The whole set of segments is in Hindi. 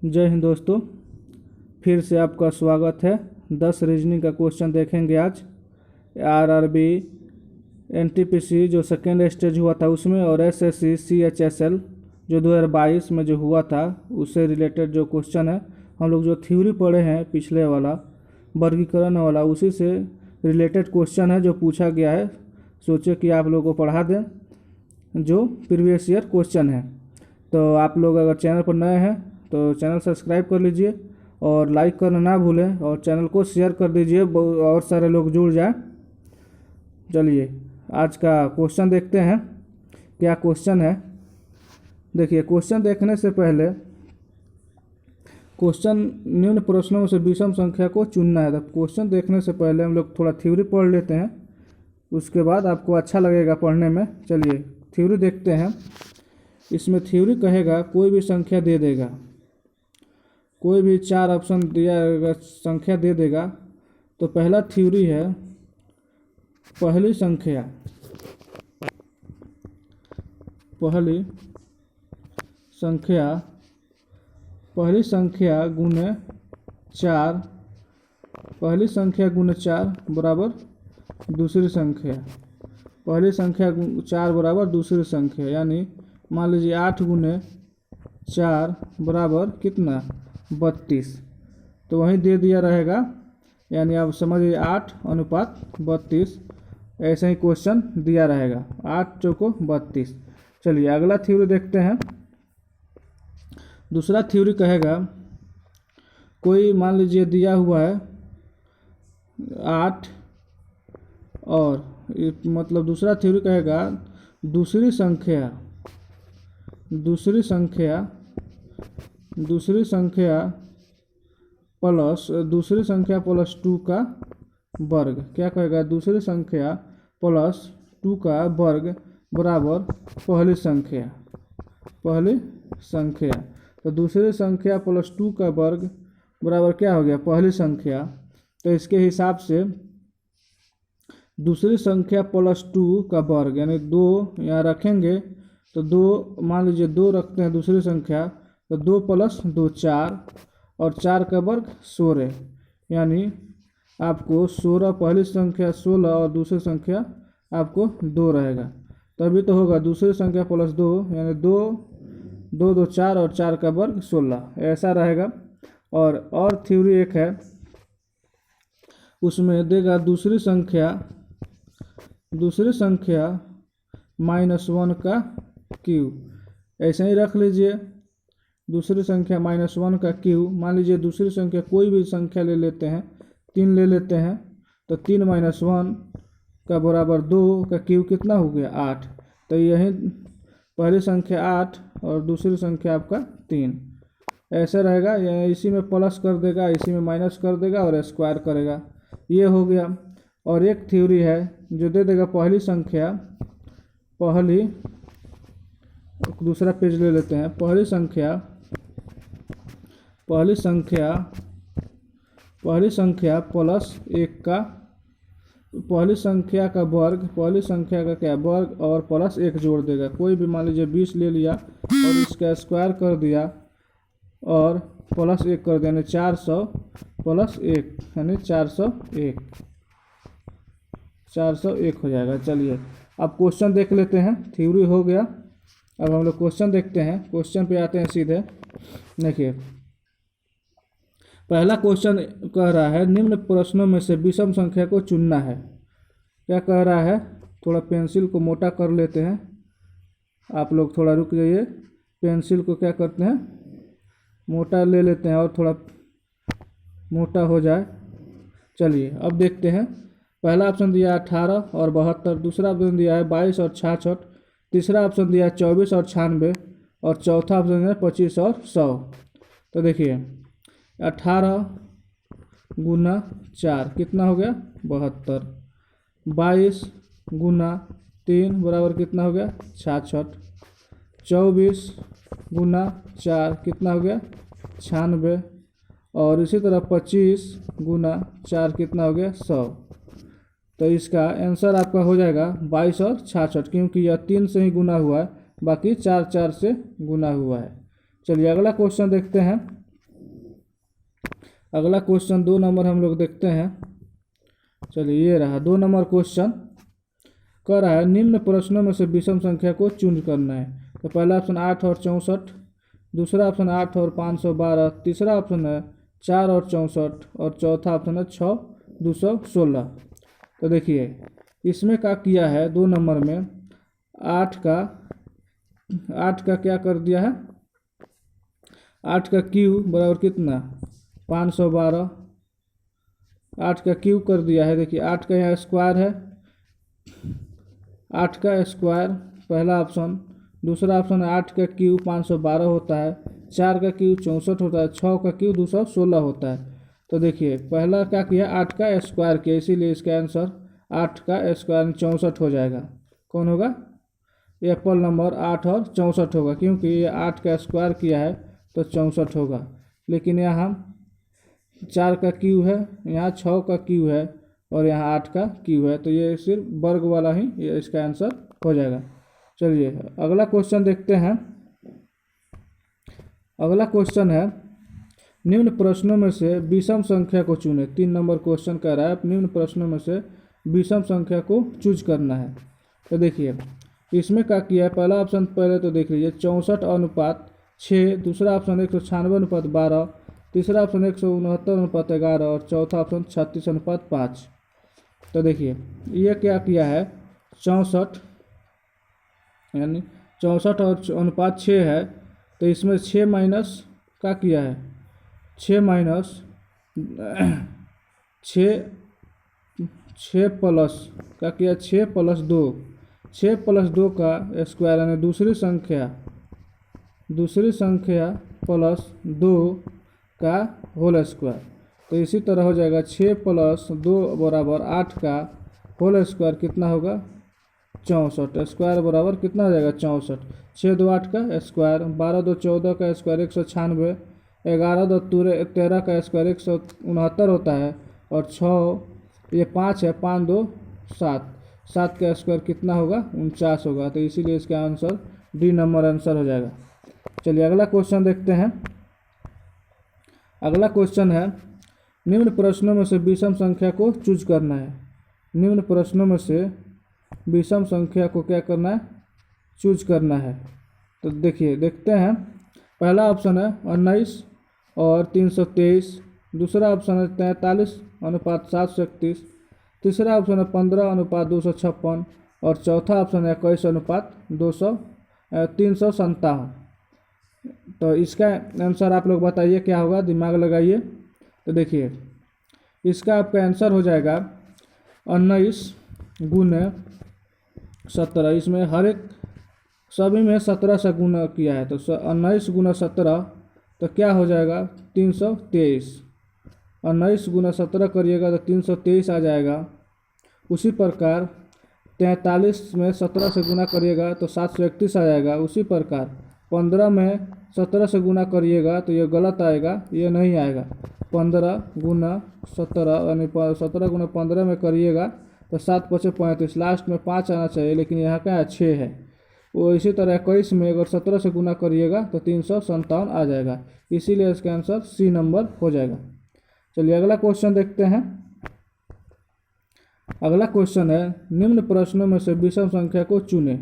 जय हिंद दोस्तों, फिर से आपका स्वागत है। 10 रीजनिंग का क्वेश्चन देखेंगे आज। आरआरबी, एनटीपीसी जो सेकेंड स्टेज हुआ था उसमें, और एसएससी सीएचएसएल जो 2022 में जो हुआ था उससे रिलेटेड जो क्वेश्चन है। हम लोग जो थ्योरी पढ़े हैं पिछले वाला वर्गीकरण वाला, उसी से रिलेटेड क्वेश्चन है जो पूछा गया है। सोचे कि आप लोगों को पढ़ा दें जो प्रीवियस ईयर क्वेश्चन है। तो आप लोग अगर चैनल पर नए हैं तो चैनल सब्सक्राइब कर लीजिए और लाइक करना ना भूलें, और चैनल को शेयर कर दीजिए और सारे लोग जुड़ जाएं। चलिए आज का क्वेश्चन देखते हैं क्या क्वेश्चन है। देखिए, क्वेश्चन देखने से पहले क्वेश्चन निम्न प्रश्नों में से विषम संख्या को चुनना है। तो क्वेश्चन देखने से पहले हम लोग थोड़ा थ्योरी पढ़ लेते हैं, उसके बाद आपको अच्छा लगेगा पढ़ने में। चलिए थ्योरी देखते हैं। इसमें थ्योरी कहेगा कोई भी संख्या दे देगा, कोई भी 4 ऑप्शन दिया संख्या दे देगा। तो पहला थ्योरी है पहली संख्या गुने 4, पहली संख्या गुने 4 बराबर दूसरी संख्या, पहली संख्या 4 बराबर दूसरी संख्या। यानी मान लीजिए 8 गुने 4 बराबर कितना, 32। तो वहीं दे दिया रहेगा, यानी आप समझिए 8 अनुपात 32, ऐसे ही क्वेश्चन दिया रहेगा, 8 चौको 32। चलिए अगला थ्योरी देखते हैं। दूसरा थ्योरी कहेगा कोई मान लीजिए दिया हुआ है 8, और मतलब दूसरा थ्योरी कहेगा दूसरी संख्या प्लस 2 का वर्ग। क्या कहेगा, दूसरी संख्या प्लस 2 का वर्ग बराबर पहली संख्या। तो दूसरी संख्या प्लस 2 का वर्ग बराबर क्या हो गया, पहली संख्या। तो इसके हिसाब से दूसरी संख्या प्लस 2 का वर्ग यानी 2 यहाँ रखेंगे, तो 2 मान लीजिए 2 रखते हैं दूसरी संख्या, तो 2 प्लस 2 4, और 4 का वर्ग 16। यानी आपको 16, पहली संख्या 16 और दूसरी संख्या आपको 2 रहेगा, तभी तो होगा दूसरी संख्या प्लस 2, यानी 2 2 2 4 और 4 का वर्ग 16, ऐसा रहेगा। और थ्योरी एक है, उसमें देगा दूसरी संख्या -1 का क्यूब। ऐसे ही रख लीजिए, दूसरी संख्या -1 का क्यूब। मान लीजिए दूसरी संख्या कोई भी संख्या ले लेते हैं, 3 ले लेते हैं, तो 3 - 1 का बराबर 2 का क्यूब कितना हो गया, 8। तो यही पहली संख्या 8 और दूसरी संख्या आपका 3, ऐसा रहेगा। इसी में प्लस कर देगा, इसी में माइनस कर देगा और स्क्वायर करेगा, ये हो गया। और एक थ्योरी है जो दे देगा दूसरा पेज ले लेते हैं। पहली संख्या प्लस 1 का, पहली संख्या का वर्ग, पहली संख्या का क्या वर्ग, और प्लस 1 जोड़ देगा। कोई भी मान लीजिए 20 ले लिया और इसका स्क्वायर कर दिया और प्लस 1 कर दिया, यानी 400 प्लस 1 यानी 401 हो जाएगा। चलिए अब क्वेश्चन देख लेते हैं। थ्योरी हो गया, अब हम लोग क्वेश्चन देखते हैं। क्वेश्चन पे आते हैं सीधे। देखिए पहला क्वेश्चन कह रहा है निम्न प्रश्नों में से विषम संख्या को चुनना है। क्या कह रहा है, थोड़ा पेंसिल को मोटा कर लेते हैं। आप लोग थोड़ा रुक जाइए, पेंसिल को क्या करते हैं, मोटा ले लेते हैं और थोड़ा मोटा हो जाए। चलिए अब देखते हैं। पहला ऑप्शन दिया है 18 और 72, दूसरा ऑप्शन दिया है 22 और 66, तीसरा ऑप्शन दिया है 24 और 96, और चौथा ऑप्शन है 25 और 100। तो देखिए 18 गुना 4 कितना हो गया, 72। 22 गुना 3 बराबर कितना हो गया, 66। 24 गुना 4 कितना हो गया, 96। और इसी तरह 25 गुना 4 कितना हो गया, 100। तो इसका आंसर आपका हो जाएगा 22 और 66, क्योंकि यह 3 से ही गुना हुआ है, बाकी 4 4 से गुना हुआ है। चलिए अगला क्वेश्चन देखते हैं। अगला क्वेश्चन 2 नंबर हम लोग देखते हैं। चलिए ये रहा 2 नंबर क्वेश्चन। कह रहा है निम्न प्रश्नों में से विषम संख्या को चूज करना है। तो पहला ऑप्शन 8 और 64, दूसरा ऑप्शन 8 और 512, तीसरा ऑप्शन है 4 और 64 और चौथा ऑप्शन है 6 216। तो देखिए इसमें क्या किया है 2 नंबर में, 8 का क्या कर दिया है, 8 का क्यू बराबर कितना 512, 8 का क्यू कर दिया है। देखिए 8 का यहाँ स्क्वायर है, 8 का स्क्वायर पहला ऑप्शन, दूसरा ऑप्शन है 8 का क्यू 512 होता है, 4 का क्यू 64 होता है, 6 का क्यू 216 होता है। तो देखिए पहला क्या किया 8 का स्क्वायर किया, इसीलिए इसका आंसर 8 का स्क्वायर 64 हो जाएगा। कौन होगा, एप्पल नंबर 8 और 64 होगा, क्योंकि ये 8 का स्क्वायर किया है तो 64 होगा। लेकिन यहाँ 4 का क्यू है, यहाँ 6 का क्यू है और यहाँ 8 का क्यू है, तो ये सिर्फ वर्ग वाला ही ये इसका आंसर हो जाएगा। चलिए अगला क्वेश्चन देखते हैं। अगला क्वेश्चन है निम्न प्रश्नों में से विषम संख्या को चुनें। 3 नंबर क्वेश्चन कह रहा है निम्न प्रश्नों में से विषम संख्या को चूज करना है। तो देखिए इसमें क्या किया है, पहला ऑप्शन पहले तो देख लीजिए 64:6, दूसरा ऑप्शन 196:12, तीसरा ऑप्शन 169:11 और चौथा ऑप्शन 36:5। तो देखिए ये क्या किया है 64 यानी 64 और अनुपात 6 है, तो इसमें 6 माइनस क्या किया है 6 माइनस 6 प्लस क्या किया 6 प्लस 2, 6 प्लस 2 का स्क्वायर यानी दूसरी संख्या प्लस 2 का होल स्क्वायर। तो इसी तरह हो जाएगा 6 प्लस 2 बराबर 8 का होल स्क्वायर कितना होगा 64, स्क्वायर बराबर कितना हो जाएगा 64, 6 2 8 का स्क्वायर, 12 2 14 का स्क्वायर 196, 11 2 13 का स्क्वायर 169 होता है और 6 ये 5 है 5 2 7, 7 का स्क्वायर कितना होगा 49 होगा। तो इसीलिए इसका आंसर डी नंबर आंसर हो जाएगा। चलिए अगला क्वेश्चन देखते हैं। अगला क्वेश्चन है निम्न प्रश्नों में से विषम संख्या को चूज करना है। निम्न प्रश्नों में से विषम संख्या को क्या करना है चूज करना है। तो देखिए देखते हैं, पहला ऑप्शन है 19 और 323, दूसरा ऑप्शन है 43:731, तीसरा ऑप्शन है 15:256 और चौथा ऑप्शन है 21:357। तो इसका आंसर आप लोग बताइए क्या होगा, दिमाग लगाइए। तो देखिए इसका आपका आंसर हो जाएगा 19 गुने 17, इसमें हर एक सभी में 17 से गुना किया है, तो 19 गुना 17 तो क्या हो जाएगा 323, 19 गुना 17 करिएगा तो 323 आ जाएगा। उसी प्रकार 43 में 17 से गुना करिएगा तो 731 आ जाएगा। उसी प्रकार 15 में 17 से गुना करिएगा तो ये गलत आएगा, ये नहीं आएगा। 15 गुना 17 यानी 17 गुना 15 में करिएगा तो 7 5 35, लास्ट में 5 आना चाहिए, लेकिन यहाँ क्या है 6 है। वो इसी तरह 21 में अगर 17 से गुना करिएगा तो 357 आ जाएगा, इसीलिए इसका आंसर सी नंबर हो जाएगा। चलिए अगला क्वेश्चन देखते हैं। अगला क्वेश्चन है निम्न प्रश्नों में से विषम संख्या को चुनें।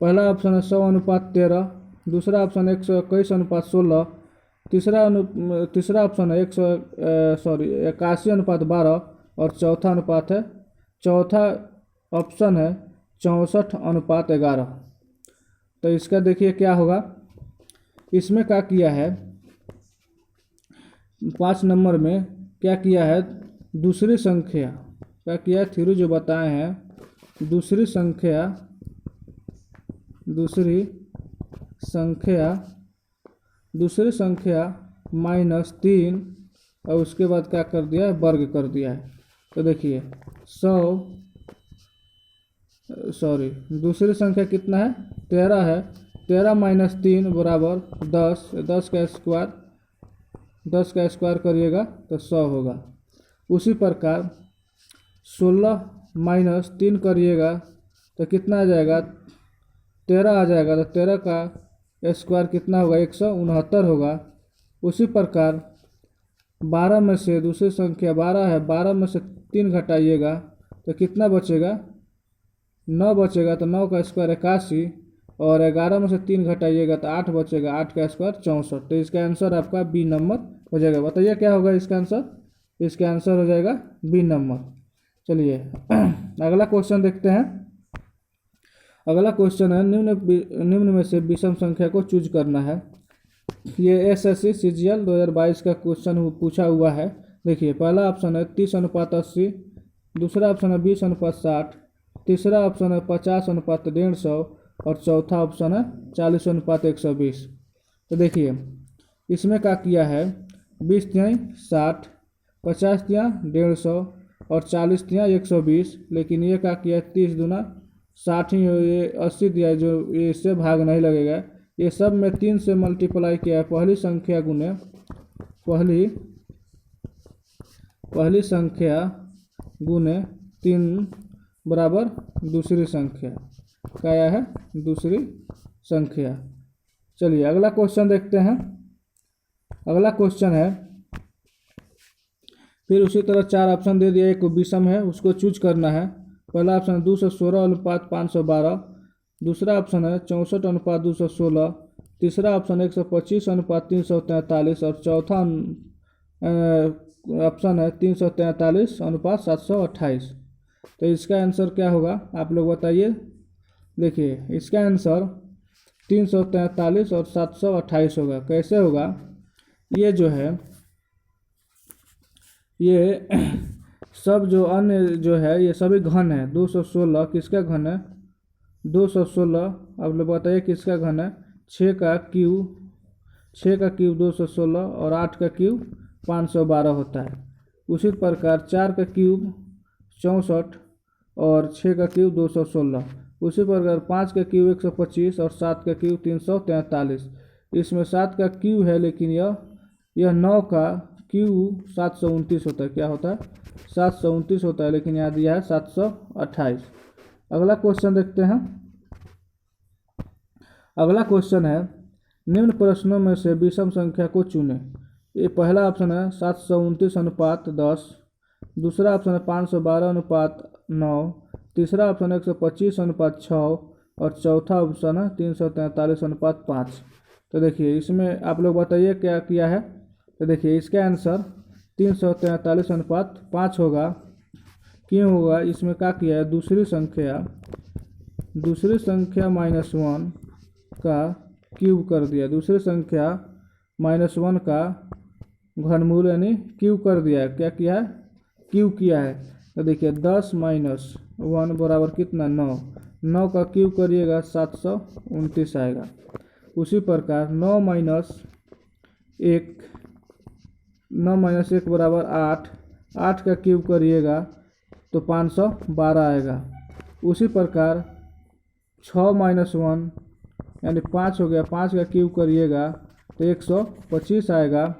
पहला ऑप्शन है 100:13, दूसरा ऑप्शन 121:16, तीसरा ऑप्शन है 81:12 और चौथा ऑप्शन है 64:11। तो इसका देखिए क्या होगा, इसमें क्या किया है 5 नंबर में क्या किया है दूसरी संख्या क्या किया है, थ्योरी जो बताए हैं दूसरी संख्या -3 और उसके बाद क्या कर दिया है वर्ग कर दिया है। तो देखिए दूसरी संख्या कितना है 13 है, 13 - 3 बराबर 10, 10 का स्क्वायर करिएगा तो 100 होगा। उसी प्रकार 16 - 3 करिएगा तो कितना आ जाएगा 13 आ जाएगा, तो 13 का स्क्वायर कितना होगा 169 होगा। उसी प्रकार 12 में से दूसरी संख्या 12 है, 12 में से 3 घटाइएगा तो कितना बचेगा, 9 बचेगा। तो 9 का स्क्वायर 81, और 11 में से 3 घटाइएगा तो 8 बचेगा, 8 का स्क्वायर 64। तो इसका आंसर आपका बी नंबर हो जाएगा। बताइए क्या होगा इसका आंसर। इसका आंसर हो जाएगा बी नंबर। चलिए अगला क्वेश्चन देखते हैं। अगला क्वेश्चन है निम्न में से विषम संख्या को चूज करना है। ये एसएससी सीजीएल 2022 का क्वेश्चन पूछा हुआ है। देखिए पहला ऑप्शन है 30:80, दूसरा ऑप्शन है 20:60, तीसरा ऑप्शन है 50:150, और चौथा ऑप्शन है 40:120। तो देखिए इसमें क्या किया है, 20 तिहाई 60, 50 तिहाई 150 और 40 तिहाई 120। लेकिन ये क्या किया, 30 दूना 60 ही, ये 80 दिया, जो ये इससे भाग नहीं लगेगा। ये सब में 3 से मल्टीप्लाई किया है। पहली संख्या गुने 3 बराबर दूसरी संख्या, क्या है, दूसरी संख्या। चलिए अगला क्वेश्चन देखते हैं। अगला क्वेश्चन है, फिर उसी तरह 4 ऑप्शन दे दिया, एक विषम है उसको चूज करना है। पहला ऑप्शन है 216:512, दूसरा ऑप्शन है 64:216, तीसरा ऑप्शन है 125:343, और चौथा ऑप्शन है 343:728। तो इसका आंसर क्या होगा आप लोग बताइए। देखिए इसका आंसर 343 और 728 होगा। कैसे होगा, ये जो है ये सब जो अन्य जो है ये सभी घन है। 216 किसका घन है, 216 आप लोग बताइए किसका घन है। 6 का क्यूब 216 और 8 का क्यूब 512 होता है। उसी प्रकार 4 का क्यूब 64 और 6 का क्यूब 216। उसी प्रकार 5 का क्यूब 125 और 7 का क्यूब 343। इसमें 7 का क्यूब है, लेकिन यह 9 का क्यूब 729 होता है। क्या होता है, 729 होता है, लेकिन यहाँ दिया है 728। अगला क्वेश्चन देखते हैं। अगला क्वेश्चन है निम्न प्रश्नों में से विषम संख्या को चुनें। ये पहला ऑप्शन है 729:10, दूसरा ऑप्शन है 512:9, तीसरा ऑप्शन है 125:6, और चौथा ऑप्शन है 343:5। तो देखिए इसमें आप लोग बताइए क्या किया है। तो देखिए इसका आंसर 343:5 होगा। क्यों होगा, इसमें क्या किया है, दूसरी संख्या -1 का क्यूब कर दिया। दूसरी संख्या -1 का घनमूल यानी क्यूब कर दिया है। क्या किया है, क्यूब किया है। तो देखिए 10 - 1 बराबर कितना, 9। 9 का क्यूब करिएगा 729 आएगा। उसी प्रकार 9 - 1 बराबर 8। 8 का क्यूब करिएगा तो 512 आएगा। उसी प्रकार 6 - 1 यानी 5 हो गया। 5 का क्यूब करिएगा तो 125 आएगा।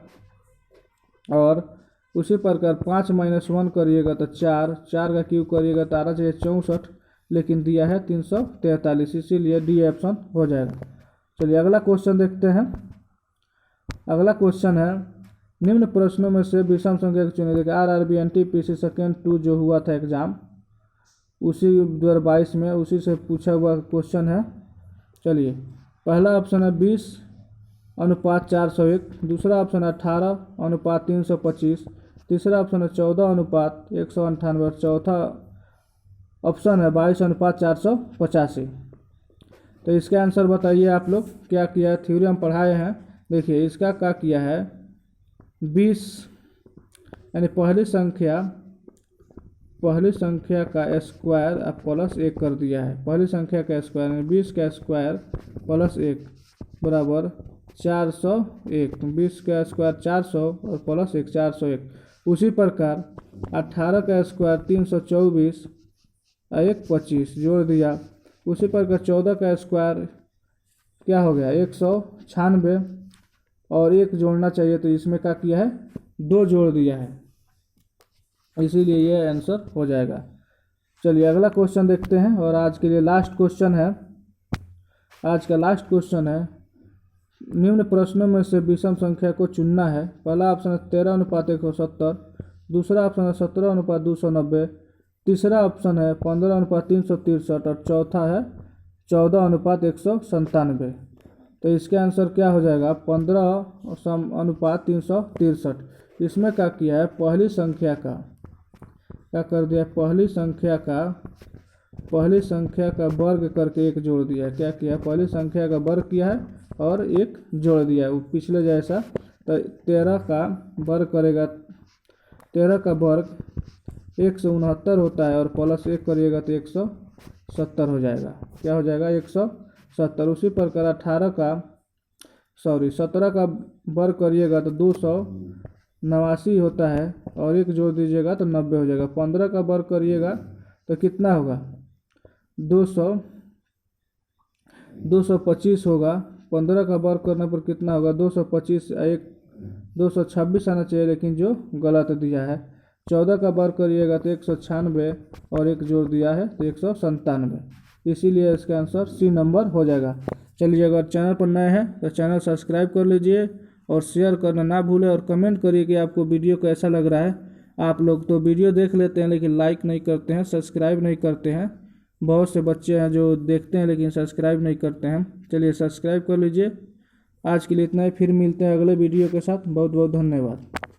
और उसी प्रकार 5 - 1 करिएगा तो 4। 4 का क्यूब करिएगा तो 8 चाहिए 64, लेकिन दिया है 343, इसीलिए डी ऑप्शन हो जाएगा। चलिए अगला क्वेश्चन देखते हैं। अगला क्वेश्चन है निम्न प्रश्नों में से विषम संख्या चुनें। देखिए RRB NTPC सेकेंड 2 जो हुआ था एग्जाम, उसी 2022 में उसी से पूछा हुआ क्वेश्चन है। चलिए पहला ऑप्शन है 20:401, दूसरा ऑप्शन है 18:325, तीसरा ऑप्शन है 14:198 और चौथा ऑप्शन है 22:485। तो इसका आंसर बताइए आप लोग क्या किया है। थ्योरी हम पढ़ाए हैं। देखिए इसका क्या किया है, 20 यानी पहली संख्या का स्क्वायर अब +1 कर दिया है। पहली संख्या का स्क्वायर यानी 20 का स्क्वायर +1 बराबर 401। 20 का स्क्वायर 400 और +1 401। उसी प्रकार 18 का स्क्वायर 324 और 1 25 जोड़ दिया। उसी प्रकार 14 का स्क्वायर क्या हो गया, 196 और 1 जोड़ना चाहिए, तो इसमें क्या किया है, 2 जोड़ दिया है, इसीलिए यह आंसर हो जाएगा। चलिए अगला क्वेश्चन देखते हैं। और आज के लिए लास्ट क्वेश्चन है। आज का लास्ट क्वेश्चन है निम्न प्रश्नों में से विषम संख्या को चुनना है। पहला ऑप्शन है 13:170, दूसरा ऑप्शन है 17:290, तीसरा ऑप्शन है 15:363 और चौथा है 14:197। तो इसके आंसर क्या हो जाएगा? 15:363। इसमें क्या किया है? पहली संख्या का क्या कर दिया? पहली संख्या का वर्ग करके एक जोड़ दिया है। क्या किया? पहली संख्या का वर्ग किया है और एक जोड़ दिया है, वो पिछले जैसा। तो 13 का वर्ग करेगा, 13 का वर्ग 169 होता है और प्लस 1 करिएगा तो 170 हो जाएगा। क्या हो जाएगा? 170। उसी प्रकार 17 का वर्ग करिएगा तो 289 होता है और एक जोड़ दीजिएगा तो 90 हो जाएगा। 15 का वर्ग करिएगा तो कितना होगा? 225 होगा। 15 का वर्ग करने पर कितना होगा? 225, 226 आना चाहिए, लेकिन जो गलत दिया है। 14 का वर्ग करिएगा तो 196 और एक जोड़ दिया है तो 197। इसीलिए इसका आंसर सी नंबर हो जाएगा। चलिए, अगर चैनल पर नए हैं तो चैनल सब्सक्राइब कर लीजिए और शेयर करना ना भूलें और कमेंट करिए कि आपको वीडियो कैसा लग रहा है। आप लोग तो वीडियो देख लेते हैं लेकिन लाइक नहीं करते हैं, सब्सक्राइब नहीं करते हैं। बहुत से बच्चे हैं जो देखते हैं लेकिन सब्सक्राइब नहीं करते हैं। चलिए, सब्सक्राइब कर लीजिए। आज के लिए इतना ही, फिर मिलते हैं अगले वीडियो के साथ। बहुत बहुत धन्यवाद।